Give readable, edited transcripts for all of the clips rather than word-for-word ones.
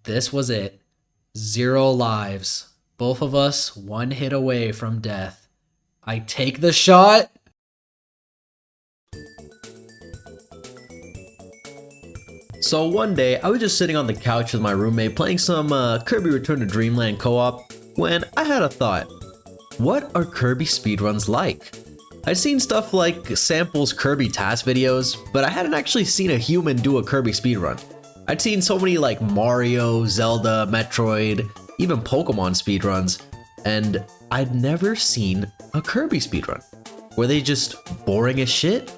This was it. 0 lives. Both of us 1 hit away from death. I take the shot. So one day, I was just sitting on the couch with my roommate playing some Kirby Return to Dreamland co-op when I had a thought. What are Kirby speedruns like? I'd seen stuff like samples Kirby task videos, but I hadn't actually seen a human do a Kirby speedrun. I'd seen so many like Mario, Zelda, Metroid, even Pokemon speedruns, and I'd never seen a Kirby speedrun. Were they just boring as shit?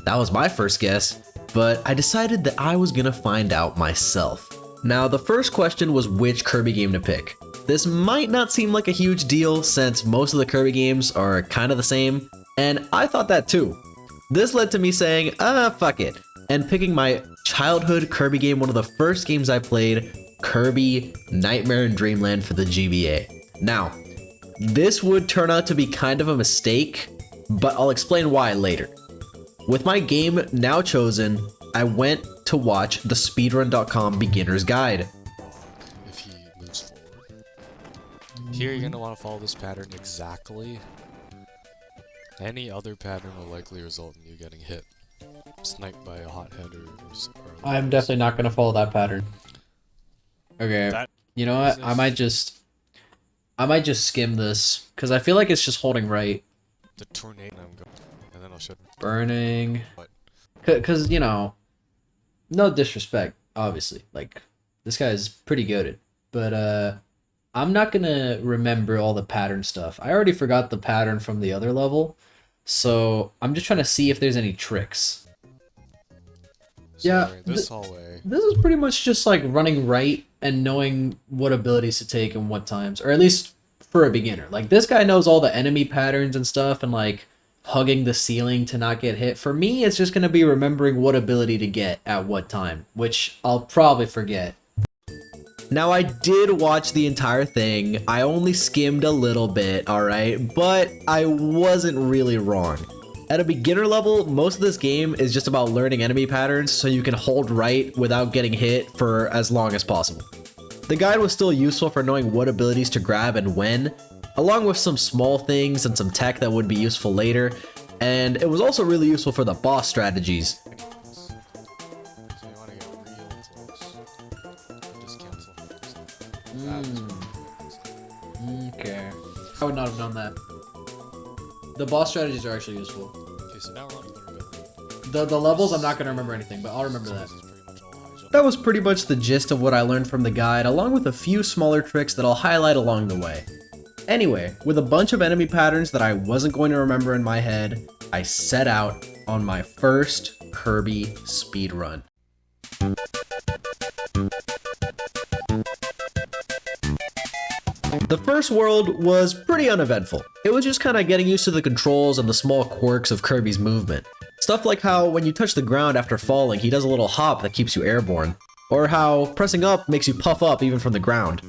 That was my first guess, but I decided that I was gonna find out myself. Now, the first question was which Kirby game to pick. This might not seem like a huge deal since most of the Kirby games are kind of the same, and I thought that too. This led to me saying, fuck it, and picking my childhood Kirby game, one of the first games I played, Kirby Nightmare in Dreamland for the GBA. Now, this would turn out to be kind of a mistake, but I'll explain why later. With my game now chosen, I went to watch the speedrun.com beginner's guide. If he moves forward. Here you're going to want to follow this pattern exactly. Any other pattern will likely result in you getting hit. Sniped by a hothead or I'm definitely not going to follow that pattern. Okay, you know what? I might just skim this, because I feel like it's just holding right. The tornado I'm going, and then I'll show Burning. What? Because, you know, no disrespect, obviously. Like, this guy is pretty goated. But, I'm not gonna remember all the pattern stuff. I already forgot the pattern from the other level. So, I'm just trying to see if there's any tricks. Yeah, this hallway. This is pretty much just like running right and knowing what abilities to take and what times. Or at least for a beginner. Like, this guy knows all the enemy patterns and stuff and, like, hugging the ceiling to not get hit. For me, it's just going to be remembering what ability to get at what time, which I'll probably forget. Now, I did watch the entire thing. I only skimmed a little bit, alright? But I wasn't really wrong. At a beginner level, most of this game is just about learning enemy patterns so you can hold right without getting hit for as long as possible. The guide was still useful for knowing what abilities to grab and when, along with some small things and some tech that would be useful later, and it was also really useful for the boss strategies. So you want to get real close. Just cancel. Okay. I would not have done that. The boss strategies are actually useful. Okay, so now we're on the ability. The levels, I'm not going to remember anything, but I'll remember that. This is pretty much all high jump. That was pretty much the gist of what I learned from the guide, along with a few smaller tricks that I'll highlight along the way. Anyway, with a bunch of enemy patterns that I wasn't going to remember in my head, I set out on my first Kirby speedrun. The first world was pretty uneventful. It was just kind of getting used to the controls and the small quirks of Kirby's movement. Stuff like how when you touch the ground after falling, he does a little hop that keeps you airborne. Or how pressing up makes you puff up even from the ground.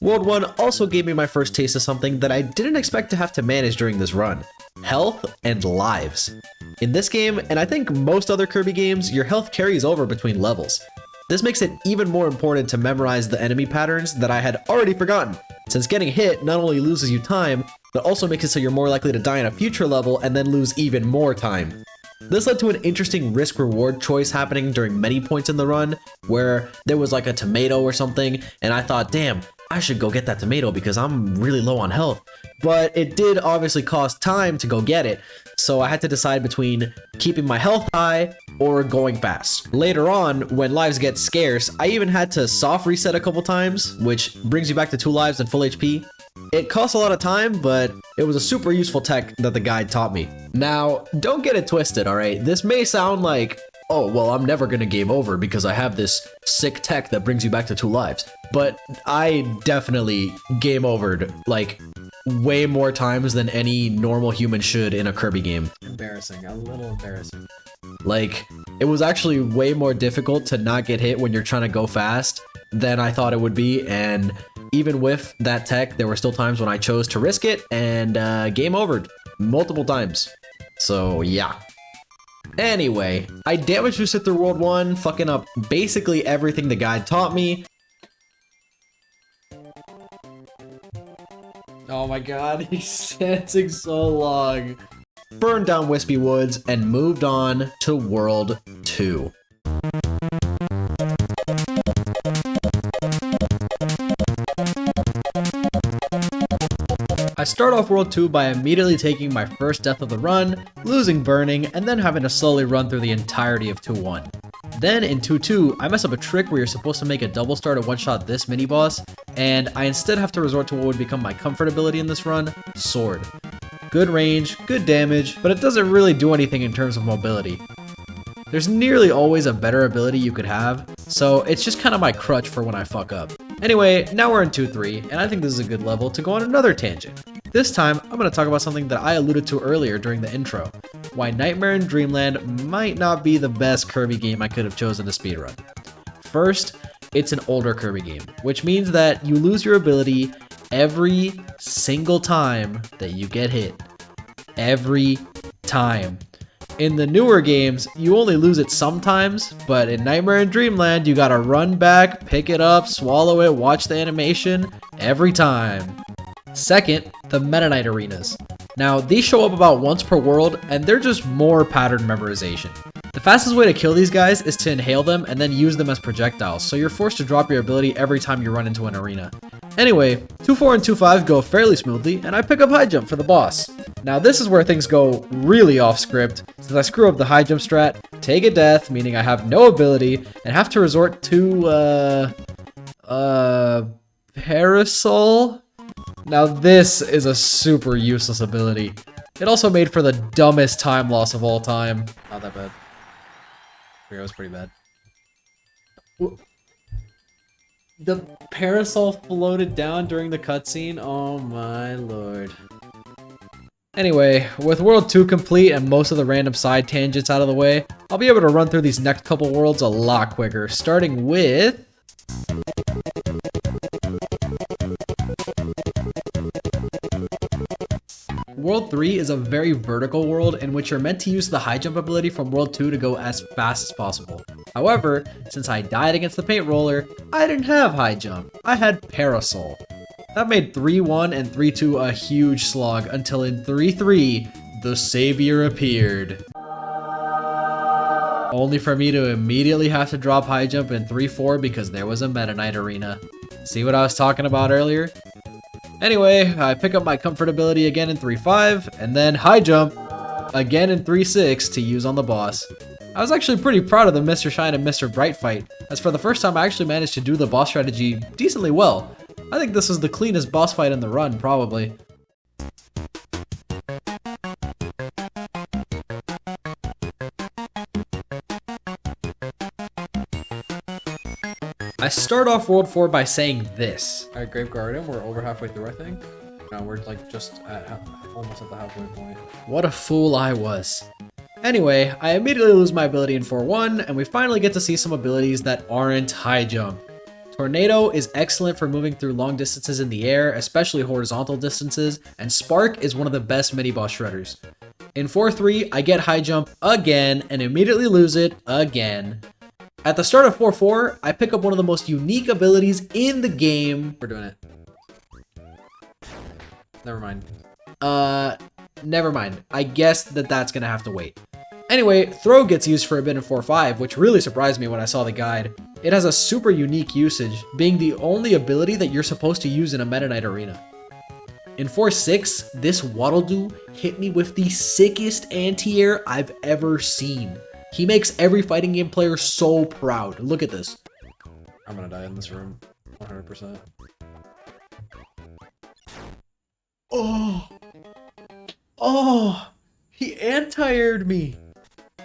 World 1 also gave me my first taste of something that I didn't expect to have to manage during this run. Health and lives. In this game, and I think most other Kirby games, your health carries over between levels. This makes it even more important to memorize the enemy patterns that I had already forgotten, since getting hit not only loses you time, but also makes it so you're more likely to die in a future level and then lose even more time. This led to an interesting risk-reward choice happening during many points in the run, where there was like a tomato or something, and I thought, damn, I should go get that tomato because I'm really low on health. But it did obviously cost time to go get it, so I had to decide between keeping my health high or going fast. Later on, when lives get scarce, I even had to soft reset a couple times, which brings you back to 2 lives and full HP. It costs a lot of time, but it was a super useful tech that the guide taught me. Now, don't get it twisted, alright? This may sound like, oh, well, I'm never gonna game over because I have this sick tech that brings you back to 2 lives. But I definitely game overed, like, way more times than any normal human should in a Kirby game. Embarrassing. A little embarrassing. Like, it was actually way more difficult to not get hit when you're trying to go fast than I thought it would be, and even with that tech, there were still times when I chose to risk it and game overed multiple times. So yeah. Anyway, I damage boosted through World 1, fucking up basically everything the guide taught me. Oh my god, he's dancing so long. burned down Wispy Woods, and moved on to World 2. I start off World 2 by immediately taking my first death of the run, losing Burning, and then having to slowly run through the entirety of 2-1. Then in 2-2, I mess up a trick where you're supposed to make a double star to one-shot this mini-boss, and I instead have to resort to what would become my comfort ability in this run, Sword. Good range, good damage, but it doesn't really do anything in terms of mobility. There's nearly always a better ability you could have, so it's just kind of my crutch for when I fuck up. Anyway, now we're in 2-3, and I think this is a good level to go on another tangent. This time, I'm going to talk about something that I alluded to earlier during the intro, why Nightmare in Dreamland might not be the best Kirby game I could have chosen to speedrun. First, it's an older Kirby game, which means that you lose your ability every single time that you get hit. Every time. In the newer games, you only lose it sometimes, but in Nightmare in Dreamland, you gotta run back, pick it up, swallow it, watch the animation, every time. Second, the Meta Knight arenas. Now, these show up about once per world, and they're just more pattern memorization. The fastest way to kill these guys is to inhale them and then use them as projectiles, so you're forced to drop your ability every time you run into an arena. Anyway, 2-4 and 2-5 go fairly smoothly, and I pick up high jump for the boss. Now this is where things go really off script, since I screw up the high jump strat, take a death, meaning I have no ability, and have to resort to, Parasol? Now this is a super useless ability. It also made for the dumbest time loss of all time. Not that bad. It was pretty bad. The parasol floated down during the cutscene? Oh my lord. Anyway, with World 2 complete and most of the random side tangents out of the way, I'll be able to run through these next couple worlds a lot quicker, starting with... World 3 is a very vertical world in which you're meant to use the high jump ability from World 2 to go as fast as possible. However, since I died against the paint roller, I didn't have high jump, I had Parasol. That made 3-1 and 3-2 a huge slog until in 3-3, the savior appeared. Only for me to immediately have to drop high jump in 3-4 because there was a Meta Knight arena. See what I was talking about earlier? Anyway, I pick up my comfort ability again in 3-5, and then high jump again in 3-6 to use on the boss. I was actually pretty proud of the Mr. Shine and Mr. Bright fight, as for the first time I actually managed to do the boss strategy decently well. I think this is the cleanest boss fight in the run, probably. I start off World 4 by saying this. Alright, Grave Garden, we're over halfway through, I think. No, we're like just at almost at the halfway point. What a fool I was. Anyway, I immediately lose my ability in 4-1, and we finally get to see some abilities that aren't high jump. Tornado is excellent for moving through long distances in the air, especially horizontal distances, and Spark is one of the best mini-boss shredders. In 4-3, I get high jump again, and immediately lose it again. At the start of 4-4, I pick up one of the most unique abilities in the game. We're doing it. Never mind. Never mind. I guess that's gonna have to wait. Anyway, Throw gets used for a bit in 4-5, which really surprised me when I saw the guide. It has a super unique usage, being the only ability that you're supposed to use in a Meta Knight arena. In 4-6, this Waddle Doo hit me with the sickest anti-air I've ever seen. He makes every fighting game player so proud. Look at this. I'm gonna die in this room. 100%. Oh! Oh! He anti-aired me!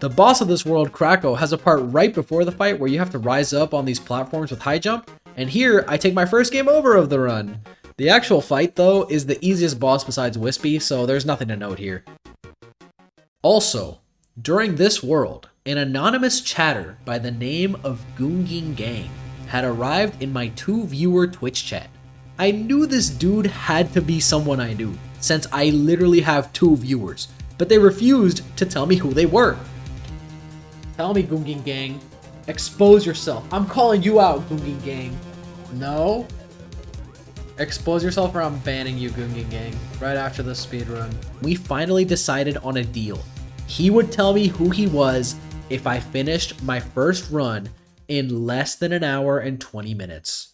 The boss of this world, Krako, has a part right before the fight where you have to rise up on these platforms with high jump, and here I take my first game over of the run. The actual fight, though, is the easiest boss besides Wispy, so there's nothing to note here. Also, during this world, an anonymous chatter by the name of Goonging Gang had arrived in my 2-viewer Twitch chat. I knew this dude had to be someone I knew, since I literally have 2 viewers, but they refused to tell me who they were. Tell me, Goonging Gang. Expose yourself. I'm calling you out, Goonging Gang. No? Expose yourself or I'm banning you, Gungan Gang, right after the speedrun. We finally decided on a deal. He would tell me who he was if I finished my first run in less than an hour and 20 minutes.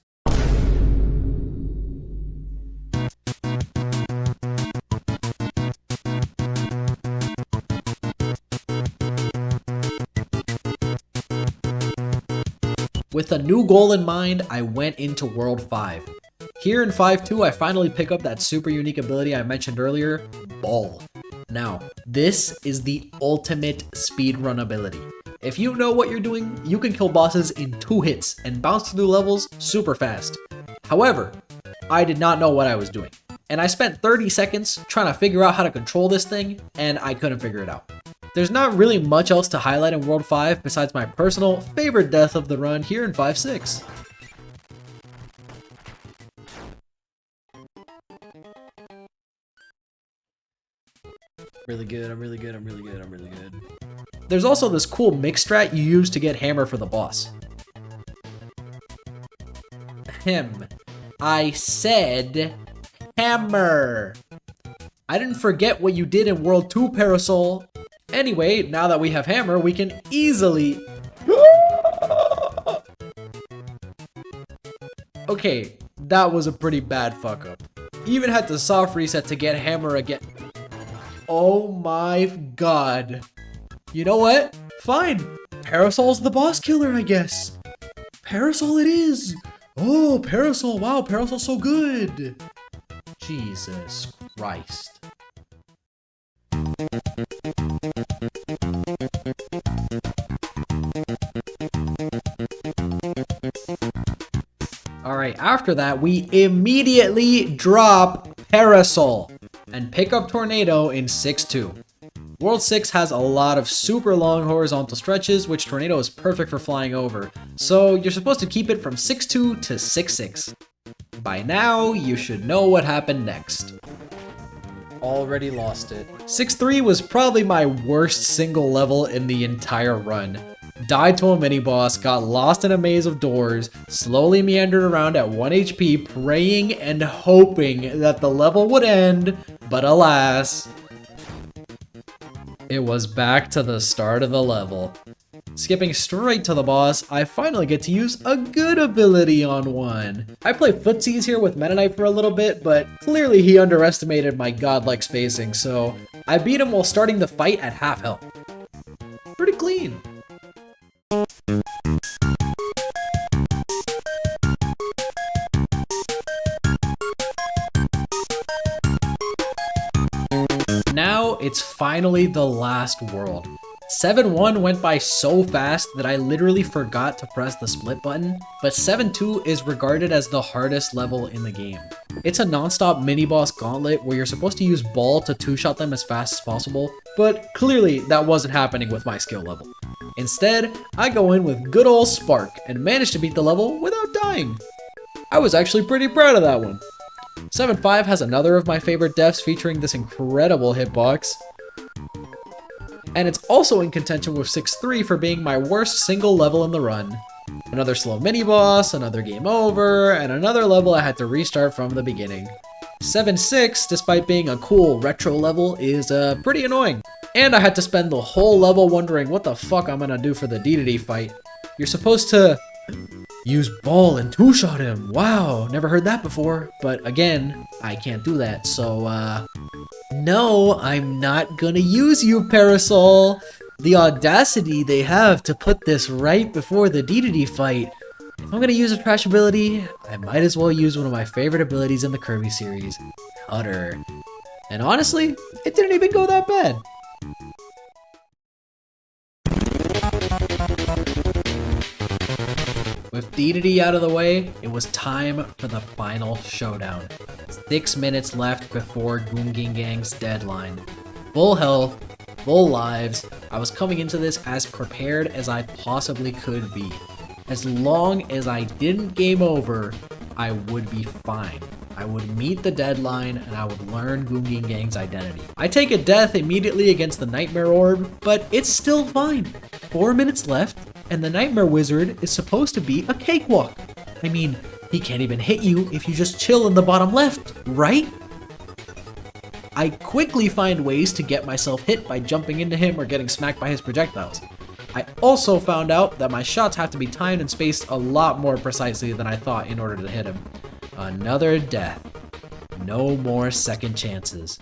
With a new goal in mind, I went into World 5. Here in 5-2, I finally pick up that super unique ability I mentioned earlier, Ball. Now, this is the ultimate speedrun ability. If you know what you're doing, you can kill bosses in 2 hits and bounce through levels super fast. However, I did not know what I was doing, and I spent 30 seconds trying to figure out how to control this thing, and I couldn't figure it out. There's not really much else to highlight in World 5 besides my personal favorite death of the run here in 5-6. Really good, I'm really good, I'm really good, I'm really good. There's also this cool mix strat you use to get hammer for the boss. I said hammer. I didn't forget what you did in World 2, Parasol. Anyway, now that we have hammer, we can easily... Okay, that was a pretty bad fuck up. Even had to soft reset to get hammer again. Oh my god. You know what? Fine. Parasol's the boss killer, I guess. Parasol it is. Oh, Parasol. Wow, Parasol's so good. Jesus Christ. Alright, after that, we immediately drop Parasol and pick up Tornado in 6-2. World 6 has a lot of super long horizontal stretches, which Tornado is perfect for flying over, so you're supposed to keep it from 6-2 to 6-6. By now, you should know what happened next. Already lost it. 6-3 was probably my worst single level in the entire run. Died to a mini-boss, got lost in a maze of doors, slowly meandered around at 1 HP, praying and hoping that the level would end, but alas, it was back to the start of the level. Skipping straight to the boss, I finally get to use a good ability on one. I play footsies here with Meta Knight for a little bit, but clearly he underestimated my godlike spacing, so I beat him while starting the fight at half health. Pretty clean. Now it's finally the last world. 7-1 went by so fast that I literally forgot to press the split button, but 7-2 is regarded as the hardest level in the game. It's a non-stop mini-boss gauntlet where you're supposed to use Ball to two-shot them as fast as possible, but clearly that wasn't happening with my skill level. Instead, I go in with good old Spark and manage to beat the level without dying. I was actually pretty proud of that one. 7-5 has another of my favorite deaths featuring this incredible hitbox. And it's also in contention with 6-3 for being my worst single level in the run. Another slow mini-boss, another game over, and another level I had to restart from the beginning. 7-6, despite being a cool retro level, is pretty annoying. And I had to spend the whole level wondering what the fuck I'm gonna do for the DDD fight. You're supposed to use Ball and two-shot him. Wow, never heard that before. But again, I can't do that, so no, I'm not gonna use you, Parasol. The audacity they have to put this right before the DDD fight. If I'm gonna use a trash ability, I might as well use one of my favorite abilities in the Kirby series, Cutter. And honestly, it didn't even go that bad. With DDD out of the way, it was time for the final showdown. 6 minutes left before Gungan Gang's deadline. Full health, full lives, I was coming into this as prepared as I possibly could be. As long as I didn't game over, I would be fine. I would meet the deadline and I would learn Gungan Gang's identity. I take a death immediately against the Nightmare Orb, but it's still fine. 4 minutes left, and the Nightmare Wizard is supposed to be a cakewalk. I mean, He can't even hit you if you just chill in the bottom left, right? I quickly find ways to get myself hit by jumping into him or getting smacked by his projectiles. I also found out that my shots have to be timed and spaced a lot more precisely than I thought in order to hit him. Another death. No more second chances.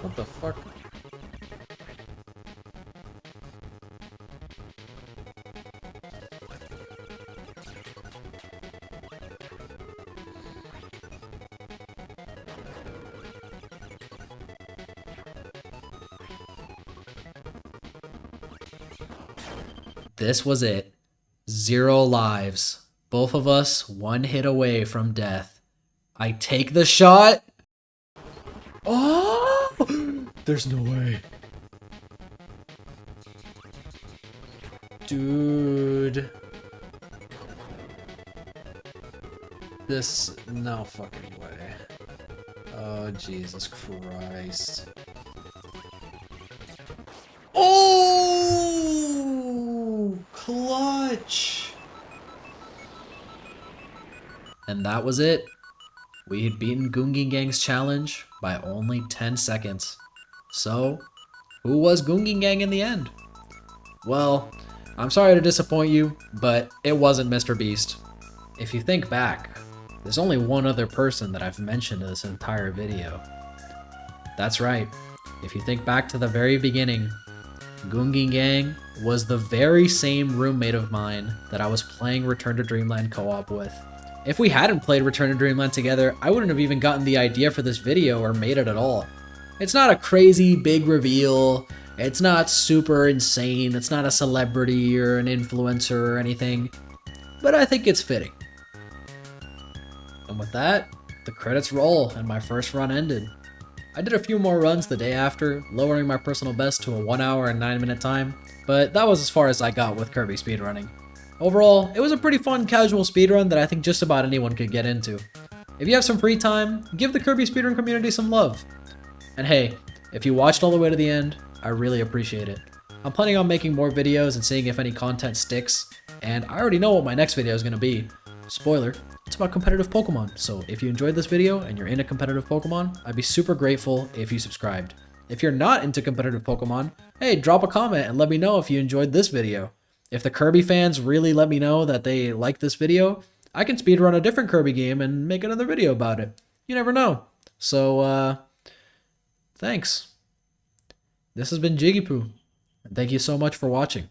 What the fuck? This was it. 0 lives. Both of us 1 hit away from death. I take the shot. Oh! There's no way. Dude. No fucking way. Oh, Jesus Christ. Oh! Clutch! And that was it. We had beaten Gungi Gang's challenge by only 10 seconds. So, who was Gungi Gang in the end? Well, I'm sorry to disappoint you, but it wasn't Mr. Beast. If you think back, there's only one other person that I've mentioned in this entire video. That's right. If you think back to the very beginning, Gungi Gang was the very same roommate of mine that I was playing Return to Dreamland co-op with. If we hadn't played Return to Dreamland together, I wouldn't have even gotten the idea for this video or made it at all. It's not a crazy big reveal, it's not super insane, it's not a celebrity or an influencer or anything, but I think it's fitting. And with that, the credits roll and my first run ended. I did a few more runs the day after, lowering my personal best to a 1 hour and 9 minute time, but that was as far as I got with Kirby speedrunning. Overall, it was a pretty fun casual speedrun that I think just about anyone could get into. If you have some free time, give the Kirby speedrun community some love. And hey, if you watched all the way to the end, I really appreciate it. I'm planning on making more videos and seeing if any content sticks, and I already know what my next video is going to be. Spoiler, it's about competitive Pokemon, so if you enjoyed this video and you're into competitive Pokemon, I'd be super grateful if you subscribed. If you're not into competitive Pokemon, hey, drop a comment and let me know if you enjoyed this video. If the Kirby fans really let me know that they like this video, I can speedrun a different Kirby game and make another video about it. You never know. So, thanks. This has been Jiggy Poo, and thank you so much for watching.